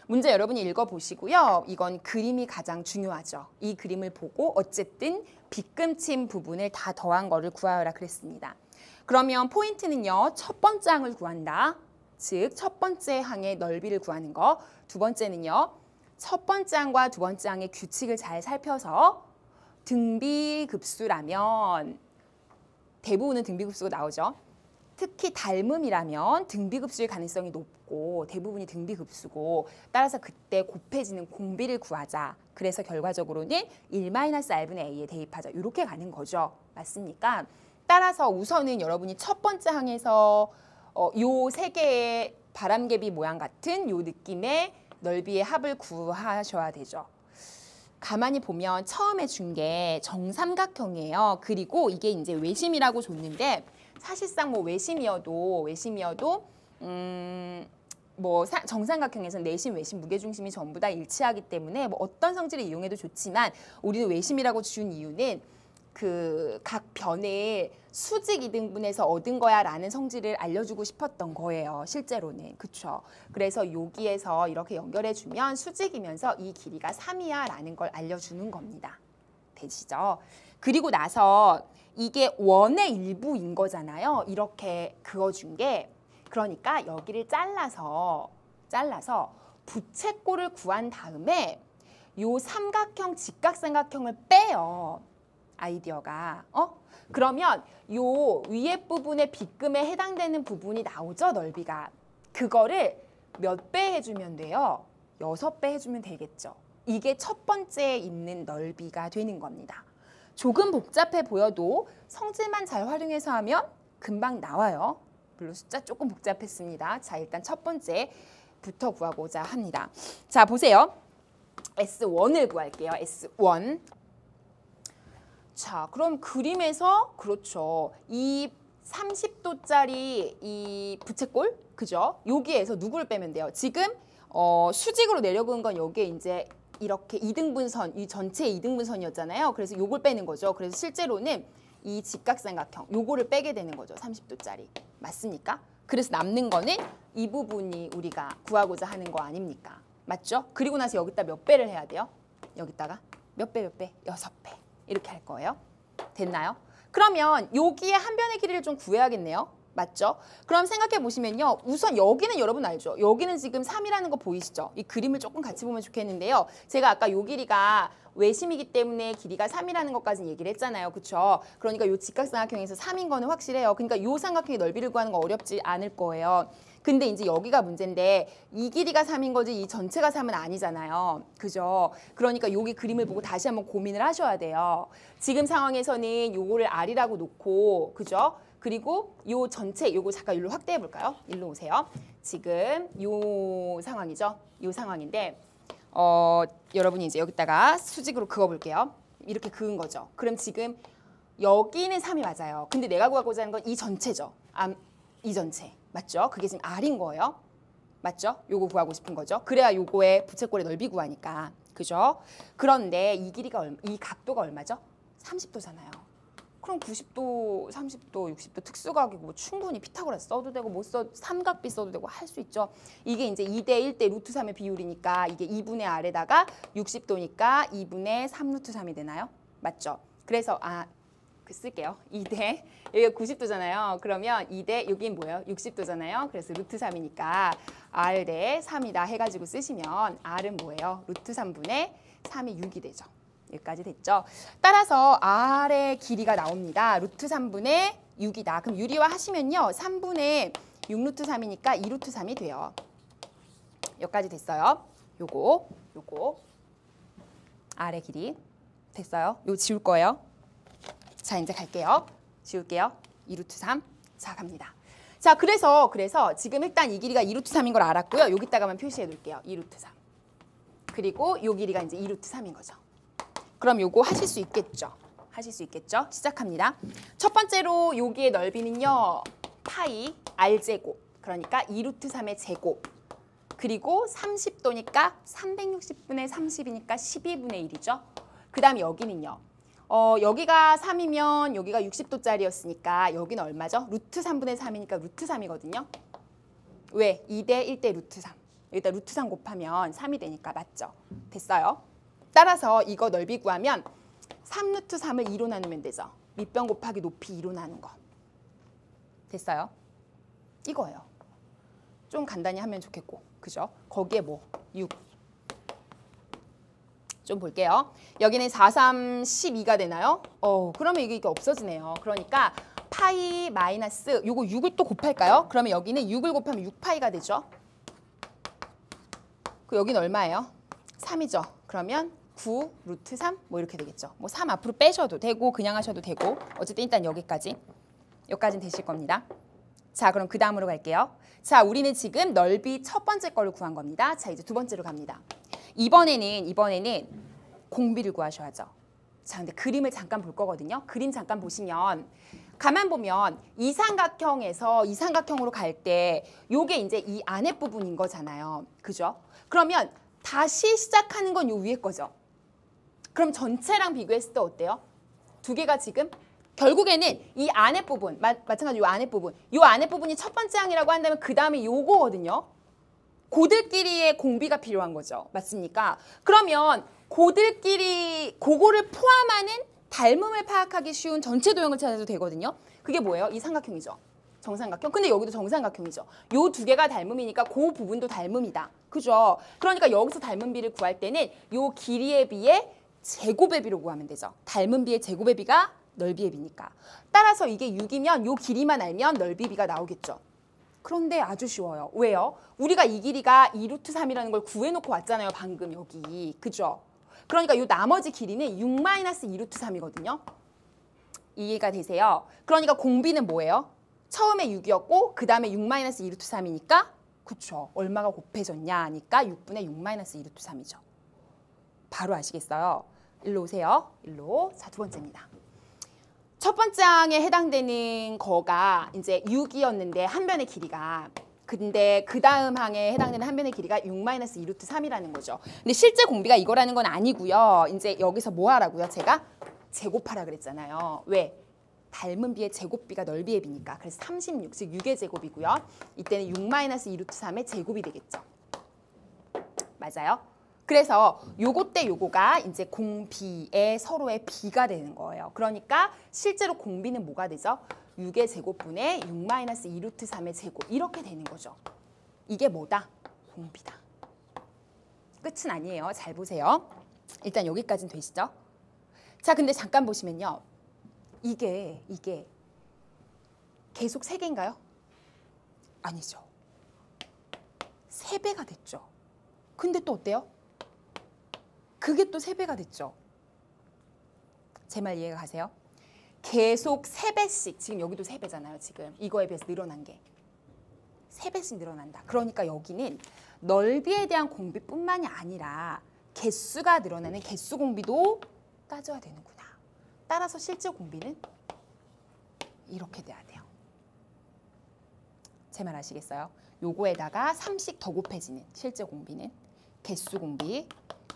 문제 여러분이 읽어보시고요. 이건 그림이 가장 중요하죠. 이 그림을 보고 어쨌든 빗금친 부분을 다 더한 거를 구하여라 그랬습니다. 그러면 포인트는요. 첫 번째 항을 구한다. 즉 첫 번째 항의 넓이를 구하는 거. 두 번째는요. 첫 번째 항과 두 번째 항의 규칙을 잘 살펴서 등비급수라면 대부분은 등비급수가 나오죠. 특히 닮음이라면 등비급수일 가능성이 높고 대부분이 등비급수고 따라서 그때 곱해지는 공비를 구하자. 그래서 결과적으로는 1-r분의 a에 대입하자. 이렇게 가는 거죠. 맞습니까? 따라서 우선은 여러분이 첫 번째 항에서 요 세 개의 바람개비 모양 같은 요 느낌의 넓이의 합을 구하셔야 되죠. 가만히 보면 처음에 준 게 정삼각형이에요. 그리고 이게 이제 외심이라고 줬는데 사실상 뭐 외심이어도 뭐 정삼각형에서는 내심, 외심, 무게중심이 전부 다 일치하기 때문에 뭐 어떤 성질을 이용해도 좋지만 우리는 외심이라고 준 이유는 그 각 변을 수직 이등분해서 얻은 거야라는 성질을 알려주고 싶었던 거예요. 실제로는. 그렇죠. 그래서 여기에서 이렇게 연결해주면 수직이면서 이 길이가 3이야라는 걸 알려주는 겁니다. 되시죠? 그리고 나서 이게 원의 일부인 거잖아요. 이렇게 그어준 게. 그러니까 여기를 잘라서 부채꼴을 구한 다음에 요 삼각형, 직각삼각형을 빼요. 아이디어가. 그러면 요 위에 부분의 빗금에 해당되는 부분이 나오죠. 넓이가. 그거를 몇 배 해주면 돼요? 6배 해주면 되겠죠. 이게 첫 번째에 있는 넓이가 되는 겁니다. 조금 복잡해 보여도 성질만 잘 활용해서 하면 금방 나와요. 물론 숫자 조금 복잡했습니다. 자, 일단 첫 번째부터 구하고자 합니다. 자, 보세요. S1을 구할게요. S1. 자, 그럼 그림에서 그렇죠. 이 30도짜리 이 부채꼴, 그죠? 여기에서 누구를 빼면 돼요? 지금 수직으로 내려본 건 여기에 이제 이렇게 이등분선, 이 전체 이등분선이었잖아요. 그래서 요걸 빼는 거죠. 그래서 실제로는 이 직각삼각형, 요거를 빼게 되는 거죠. 30도짜리. 맞습니까? 그래서 남는 거는 이 부분이 우리가 구하고자 하는 거 아닙니까? 맞죠? 그리고 나서 여기다 몇 배를 해야 돼요? 여기다가 몇 배? 6배. 이렇게 할 거예요. 됐나요? 그러면 여기에 한 변의 길이를 좀 구해야겠네요. 맞죠? 그럼 생각해 보시면요. 우선 여기는 여러분 알죠? 여기는 지금 3이라는 거 보이시죠? 이 그림을 조금 같이 보면 좋겠는데요. 제가 아까 요 길이가 외심이기 때문에 길이가 3이라는 것까지 얘기를 했잖아요. 그렇죠? 그러니까 요 직각삼각형에서 3인 거는 확실해요. 그러니까 요 삼각형의 넓이를 구하는 거 어렵지 않을 거예요. 근데 이제 여기가 문제인데 이 길이가 3인 거지 이 전체가 3은 아니잖아요. 그죠? 그러니까 여기 그림을 보고 다시 한번 고민을 하셔야 돼요. 지금 상황에서는 요거를 R이라고 놓고 그죠? 그리고 요 전체 요거 잠깐 일로 확대해 볼까요? 일로 오세요. 지금 요 상황이죠. 요 상황인데 여러분이 이제 여기다가 수직으로 그어 볼게요. 이렇게 그은 거죠. 그럼 지금 여기는 3이 맞아요. 근데 내가 구하고자 하는 건 이 전체죠. 이 전체. 맞죠? 그게 지금 R인 거예요. 맞죠? 요거 구하고 싶은 거죠. 그래야 요거의 부채꼴의 넓이 구하니까. 그죠? 그런데 이 길이가 이 각도가 얼마죠? 30도잖아요. 그럼 90도, 30도, 60도 특수각이고 뭐 충분히 피타고라스 써도 되고 못 써 삼각비 써도 되고 할 수 있죠. 이게 이제 2대 1대 루트 3의 비율이니까 이게 2분의 R에다가 60도니까 2분의 3 루트 3이 되나요? 맞죠? 그래서 쓸게요. 2대 여기가 90도잖아요. 그러면 2대 여긴 뭐예요? 60도잖아요. 그래서 루트 3이니까 R 대 3이다 해가지고 쓰시면 R은 뭐예요? 루트 3분의 3이 6이 되죠. 여기까지 됐죠. 따라서 R의 길이가 나옵니다. 루트 3분의 6이다. 그럼 유리화 하시면요. 3분의 6 루트 3이니까 2 루트 3이 돼요. 여기까지 됐어요. 요거 R의 길이 됐어요. 요거 지울 거예요. 자, 이제 갈게요. 지울게요. 2 루트 3. 자, 갑니다. 자, 그래서 지금 일단 이 길이가 2 루트 3인 걸 알았고요. 여기다가만 표시해 놓을게요. 2 루트 3. 그리고 요 길이가 이제 2 루트 3인 거죠. 그럼 요거 하실 수 있겠죠? 시작합니다. 첫 번째로 여기의 넓이는요. 파이 R제곱. 그러니까 2 루트 3의 제곱. 그리고 30도니까 360분의 30이니까 12분의 1이죠. 그 다음에 여기는요. 여기가 3이면 여기가 60도짜리였으니까 여기는 얼마죠? 루트 3분의 3이니까 루트 3이거든요. 왜? 2대 1대 루트 3. 여기다 루트 3 곱하면 3이 되니까 맞죠? 됐어요? 따라서 이거 넓이 구하면 3루트 3을 2로 나누면 되죠. 밑변 곱하기 높이 2로 나눈 거. 됐어요? 이거예요. 좀 간단히 하면 좋겠고, 그죠? 거기에 뭐 6. 좀 볼게요. 여기는 4, 3, 12가 되나요? 그러면 이게 없어지네요. 그러니까 파이 마이너스 요거 6을 또 곱할까요? 그러면 여기는 6을 곱하면 6파이가 되죠. 그 여기는 얼마예요? 3이죠. 그러면 9 루트 3 뭐 이렇게 되겠죠. 뭐 3 앞으로 빼셔도 되고 그냥 하셔도 되고 어쨌든 일단 여기까지는 되실 겁니다. 자, 그럼 그 다음으로 갈게요. 자, 우리는 지금 넓이 첫 번째 거를 구한 겁니다. 자, 이제 두 번째로 갑니다. 이번에는 공비를 구하셔야죠. 자, 근데 그림을 잠깐 볼 거거든요. 그림 잠깐 보시면 가만 보면 이삼각형에서 이삼각형으로 갈 때 요게 이제 이 안에 부분인 거잖아요. 그죠? 그러면 다시 시작하는 건 요 위에 거죠. 그럼 전체랑 비교했을 때 어때요? 두 개가 지금 결국에는 이 안에 부분, 마찬가지로 이 안에 부분, 이 안에 부분이 첫 번째 항이라고 한다면 그 다음에 요거거든요. 고들끼리의 공비가 필요한 거죠. 맞습니까? 그러면 고들끼리 그거를 포함하는 닮음을 파악하기 쉬운 전체 도형을 찾아도 되거든요. 그게 뭐예요? 이 삼각형이죠. 정삼각형. 근데 여기도 정삼각형이죠. 요 두 개가 닮음이니까 그 부분도 닮음이다. 그죠? 그러니까 여기서 닮음비를 구할 때는 요 길이에 비해 제곱의 비로 구하면 되죠. 닮음비의 제곱의 비가 넓이의 비니까. 따라서 이게 6이면 요 길이만 알면 넓이 비가 나오겠죠. 그런데 아주 쉬워요. 왜요? 우리가 이 길이가 2루트 3이라는 걸 구해놓고 왔잖아요. 방금 여기. 그죠? 그러니까 요 나머지 길이는 6 마이너스 2루트 3이거든요. 이해가 되세요? 그러니까 공비는 뭐예요? 처음에 6이었고 그 다음에 6 마이너스 2루트 3이니까 그쵸. 얼마가 곱해졌냐 하니까 6분의 6 마이너스 2루트 3이죠. 바로 아시겠어요? 일로 오세요. 일로. 자, 두 번째입니다. 첫 번째 항에 해당되는 거가 이제 6이었는데 한 변의 길이가 근데 그 다음 항에 해당되는 한 변의 길이가 6 마이너스 2루트 3이라는 거죠. 근데 실제 공비가 이거라는 건 아니고요. 이제 여기서 뭐 하라고요? 제가 제곱하라 그랬잖아요. 왜? 닮은비의 제곱비가 넓이의 비니까. 그래서 36, 즉 6의 제곱이고요. 이때는 6 마이너스 2루트 3의 제곱이 되겠죠. 맞아요? 그래서 요거 때 요거가 이제 공비의 서로의 비가 되는 거예요. 그러니까 실제로 공비는 뭐가 되죠? 6의 제곱분의 6 마이너스 2루트 3의 제곱 이렇게 되는 거죠. 이게 뭐다? 공비다. 끝은 아니에요. 잘 보세요. 일단 여기까지는 되시죠? 자, 근데 잠깐 보시면요. 이게 계속 3개인가요? 아니죠. 3배가 됐죠. 근데 또 어때요? 그게 또 3배가 됐죠. 제 말 이해가 가세요? 계속 3배씩, 지금 여기도 3배잖아요. 지금 이거에 비해서 늘어난 게 3배씩 늘어난다. 그러니까 여기는 넓이에 대한 공비뿐만이 아니라 개수가 늘어나는 개수 공비도 따져야 되는구나. 따라서 실제 공비는 이렇게 돼야 돼요. 제 말 아시겠어요? 요거에다가 3씩 더 곱해지는 실제 공비는 개수 공비,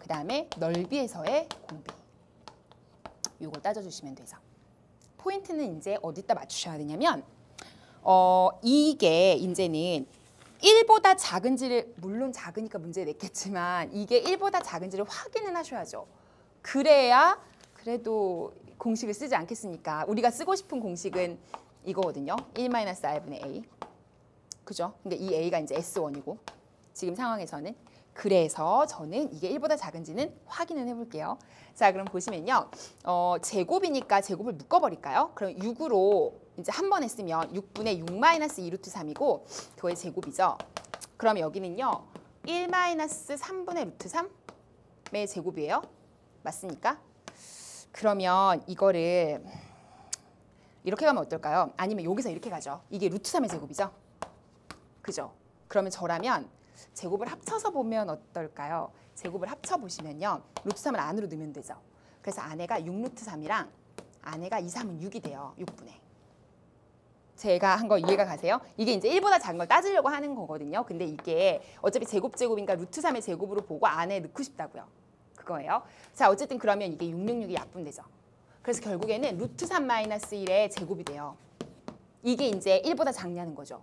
그 다음에 넓이에서의 공비. 요걸 따져주시면 되죠. 포인트는 이제 어디다 맞추셔야 되냐면 이게 이제는 1보다 작은지를 물론 작으니까 문제 냈겠지만 이게 1보다 작은지를 확인을 하셔야죠. 그래야 그래도 공식을 쓰지 않겠습니까? 우리가 쓰고 싶은 공식은 이거거든요. 1-r분의 a. 그죠? 근데 이 a가 이제 S1이고 지금 상황에서는 그래서 저는 이게 1보다 작은지는 확인을 해볼게요. 자, 그럼 보시면요. 제곱이니까 제곱을 묶어버릴까요? 그럼 6으로 이제 한 번 했으면 6분의 6 마이너스 2루트 3이고 그거의 제곱이죠. 그럼 여기는요. 1 마이너스 3분의 루트 3의 제곱이에요. 맞습니까? 그러면 이거를 이렇게 가면 어떨까요? 아니면 여기서 이렇게 가죠. 이게 루트 3의 제곱이죠. 그죠? 그러면 저라면 제곱을 합쳐서 보면 어떨까요? 제곱을 합쳐보시면요. 루트 3을 안으로 넣으면 되죠. 그래서 안에가 6루트 3이랑 안에가 2, 3은 6이 돼요. 6분의. 제가 한 거 이해가 가세요? 이게 이제 1보다 작은 걸 따지려고 하는 거거든요. 근데 이게 어차피 제곱이니까 루트 3의 제곱으로 보고 안에 넣고 싶다고요. 그거예요. 자, 어쨌든 그러면 이게 666이 약분되죠. 그래서 결국에는 루트 3 마이너스 1의 제곱이 돼요. 이게 이제 1보다 작냐는 거죠.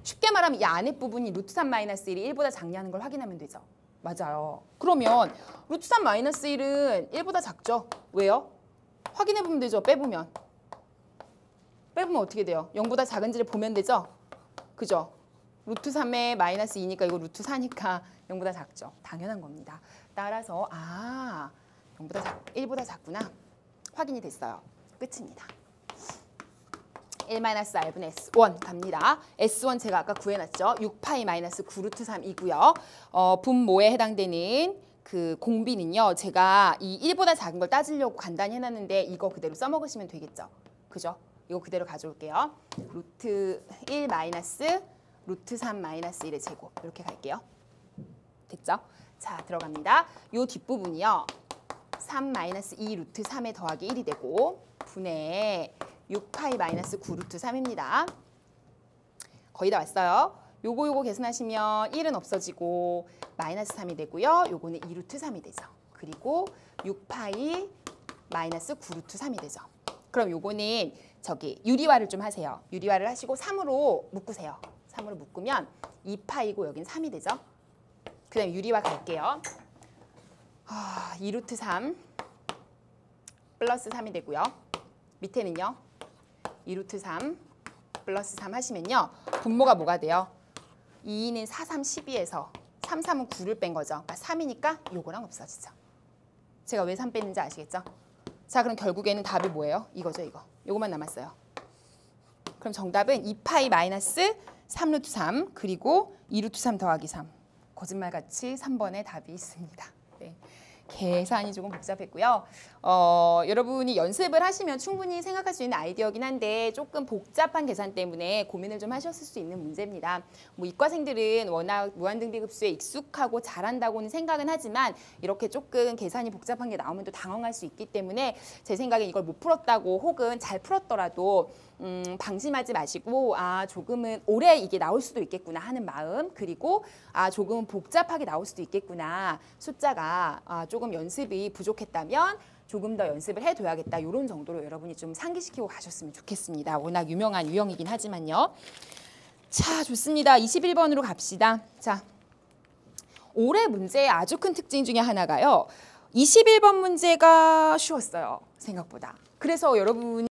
쉽게 말하면 이 안에 부분이 루트 3 마이너스 1이 1보다 작냐는 걸 확인하면 되죠. 맞아요. 그러면 루트 3 마이너스 1은 1보다 작죠? 왜요? 확인해보면 되죠. 빼보면 어떻게 돼요? 0보다 작은지를 보면 되죠? 그죠? 루트 3에 마이너스 2니까 이거 루트 4니까 0보다 작죠. 당연한 겁니다. 따라서 1보다 작구나. 확인이 됐어요. 끝입니다. 1-r분의 S1 갑니다. S1 제가 아까 구해놨죠. 6파이 마이너스 9루트 3이고요. 분모에 해당되는 그 공비는요. 제가 이 1보다 작은 걸 따지려고 간단히 해놨는데 이거 그대로 써먹으시면 되겠죠. 그죠? 이거 그대로 가져올게요. 루트 1 마이너스 루트 3 마이너스 1의 제곱 이렇게 갈게요. 됐죠? 자, 들어갑니다. 요 뒷부분이요. 3 마이너스 2 루트 3에 더하기 1이 되고 분의 6파이 마이너스 9 루트 3입니다. 거의 다 왔어요. 요거 계산하시면 1은 없어지고 마이너스 3이 되고요. 요거는 2 루트 3이 되죠. 그리고 6파이 마이너스 9 루트 3이 되죠. 그럼 요거는 저기 유리화를 좀 하세요. 유리화를 하시고 3으로 묶으세요. 3으로 묶으면 2파이고 여긴 3이 되죠. 그 다음에 유리화 갈게요. 2 루트 3 플러스 3이 되고요. 밑에는요. 2 루트 3 플러스 3 하시면요. 분모가 뭐가 돼요? 2는 4, 3, 12에서 3, 3은 9를 뺀 거죠. 그러니까 3이니까 요거랑 없어지죠. 제가 왜 3 뺐는지 아시겠죠? 자, 그럼 결국에는 답이 뭐예요? 이거죠, 이거. 요거만 남았어요. 그럼 정답은 2파이 마이너스 3 루트 3 그리고 2 루트 3 더하기 3. 거짓말같이 3번에 답이 있습니다. 네. 계산이 조금 복잡했고요. 여러분이 연습을 하시면 충분히 생각할 수 있는 아이디어긴 한데 조금 복잡한 계산 때문에 고민을 좀 하셨을 수 있는 문제입니다. 뭐 이과생들은 워낙 무한등비급수에 익숙하고 잘한다고는 생각은 하지만 이렇게 조금 계산이 복잡한 게 나오면 또 당황할 수 있기 때문에 제 생각엔 이걸 못 풀었다고 혹은 잘 풀었더라도 방심하지 마시고 조금은 오래 이게 나올 수도 있겠구나 하는 마음, 그리고 조금은 복잡하게 나올 수도 있겠구나, 숫자가 조금 연습이 부족했다면 조금 더 연습을 해둬야겠다, 이런 정도로 여러분이 좀 상기시키고 가셨으면 좋겠습니다. 워낙 유명한 유형이긴 하지만요. 자, 좋습니다. 21번으로 갑시다. 자, 올해 문제의 아주 큰 특징 중에 하나가요. 21번 문제가 쉬웠어요, 생각보다. 그래서 여러분이